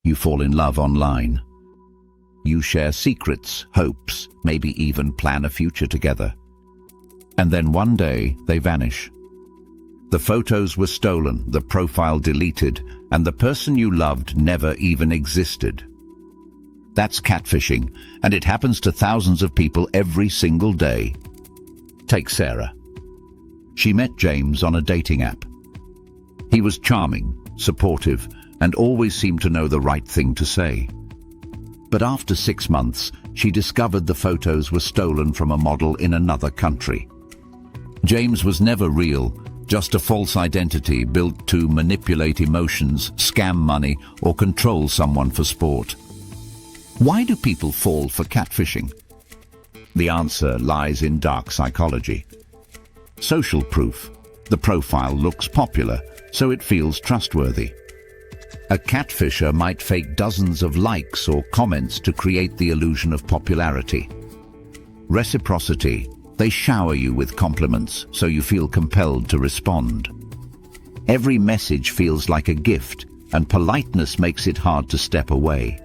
you fall in love online. You share secrets, hopes, maybe even plan a future together. And then one day, they vanish. The photos were stolen, the profile deleted, and the person you loved never even existed. That's catfishing, and it happens to thousands of people every single day. Take Sarah. She met James on a dating app. He was charming, supportive, and always seemed to know the right thing to say. But after 6 months, she discovered the photos were stolen from a model in another country. James was never real, just a false identity built to manipulate emotions, scam money, or control someone for sport. Why do people fall for catfishing? The answer lies in dark psychology. Social proof. The profile looks popular, so it feels trustworthy. A catfisher might fake dozens of likes or comments to create the illusion of popularity. Reciprocity. They shower you with compliments, so you feel compelled to respond. Every message feels like a gift, and politeness makes it hard to step away.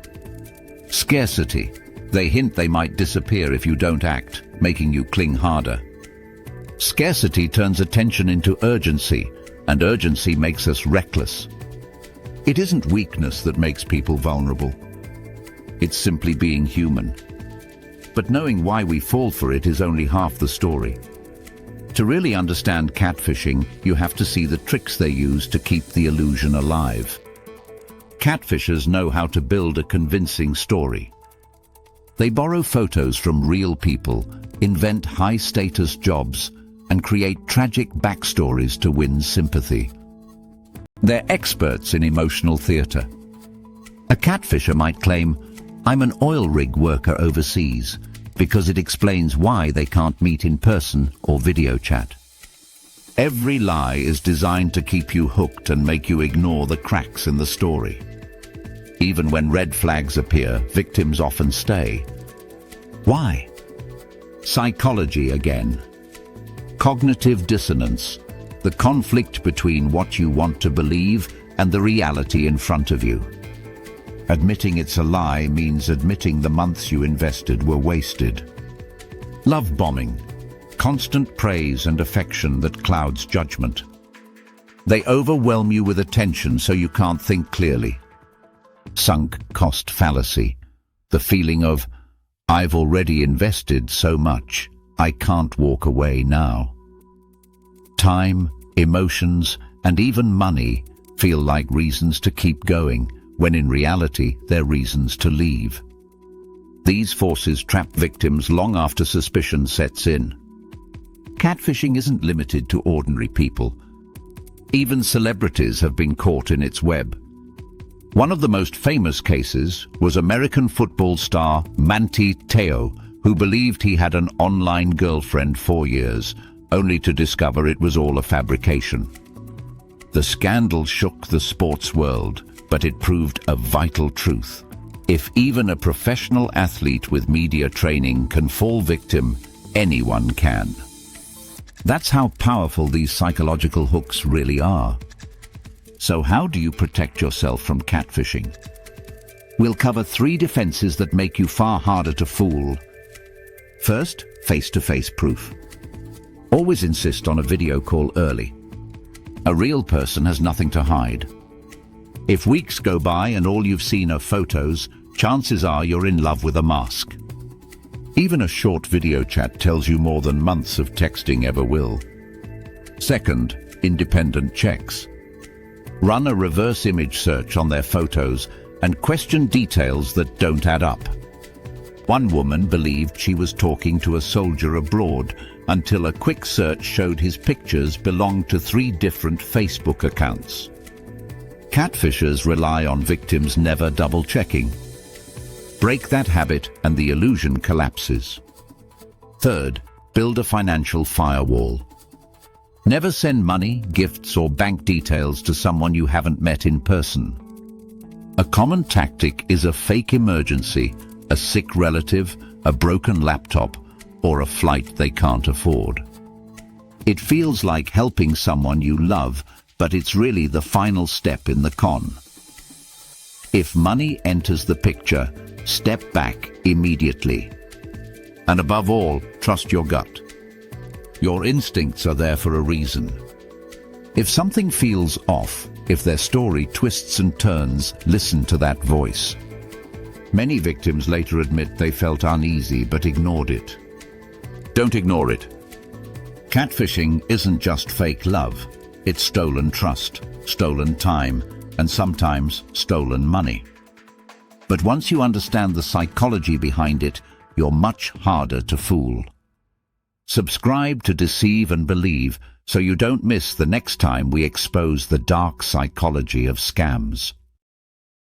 Scarcity. They hint they might disappear if you don't act, making you cling harder. Scarcity turns attention into urgency, and urgency makes us reckless. It isn't weakness that makes people vulnerable. It's simply being human. But knowing why we fall for it is only half the story. To really understand catfishing, you have to see the tricks they use to keep the illusion alive. Catfishers know how to build a convincing story. They borrow photos from real people, invent high-status jobs, and create tragic backstories to win sympathy. They're experts in emotional theater. A catfisher might claim, "I'm an oil rig worker overseas," because it explains why they can't meet in person or video chat. Every lie is designed to keep you hooked and make you ignore the cracks in the story. Even when red flags appear, victims often stay. Why? Psychology again. Cognitive dissonance, the conflict between what you want to believe and the reality in front of you. Admitting it's a lie means admitting the months you invested were wasted. Love bombing, constant praise and affection that clouds judgment. They overwhelm you with attention so you can't think clearly. Sunk cost fallacy, the feeling of, "I've already invested so much, I can't walk away now." Time, emotions, and even money feel like reasons to keep going, when in reality they're reasons to leave. These forces trap victims long after suspicion sets in. Catfishing isn't limited to ordinary people. Even celebrities have been caught in its web. One of the most famous cases was American football star Manti Te'o, who believed he had an online girlfriend for years, only to discover it was all a fabrication. The scandal shook the sports world, but it proved a vital truth. If even a professional athlete with media training can fall victim, anyone can. That's how powerful these psychological hooks really are. So how do you protect yourself from catfishing? We'll cover 3 defenses that make you far harder to fool. First, face-to-face proof. Always insist on a video call early. A real person has nothing to hide. If weeks go by and all you've seen are photos, chances are you're in love with a mask. Even a short video chat tells you more than months of texting ever will. Second, independent checks. Run a reverse image search on their photos and question details that don't add up. One woman believed she was talking to a soldier abroad until a quick search showed his pictures belonged to 3 different Facebook accounts. Catfishers rely on victims never double-checking. Break that habit and the illusion collapses. Third, build a financial firewall. Never send money, gifts, or bank details to someone you haven't met in person. A common tactic is a fake emergency, a sick relative, a broken laptop, or a flight they can't afford. It feels like helping someone you love, but it's really the final step in the con. If money enters the picture, step back immediately. And above all, trust your gut. Your instincts are there for a reason. If something feels off, if their story twists and turns, listen to that voice. Many victims later admit they felt uneasy but ignored it. Don't ignore it. Catfishing isn't just fake love. It's stolen trust, stolen time, and sometimes stolen money. But once you understand the psychology behind it, you're much harder to fool. Subscribe to Deceive and Believe so you don't miss the next time we expose the dark psychology of scams.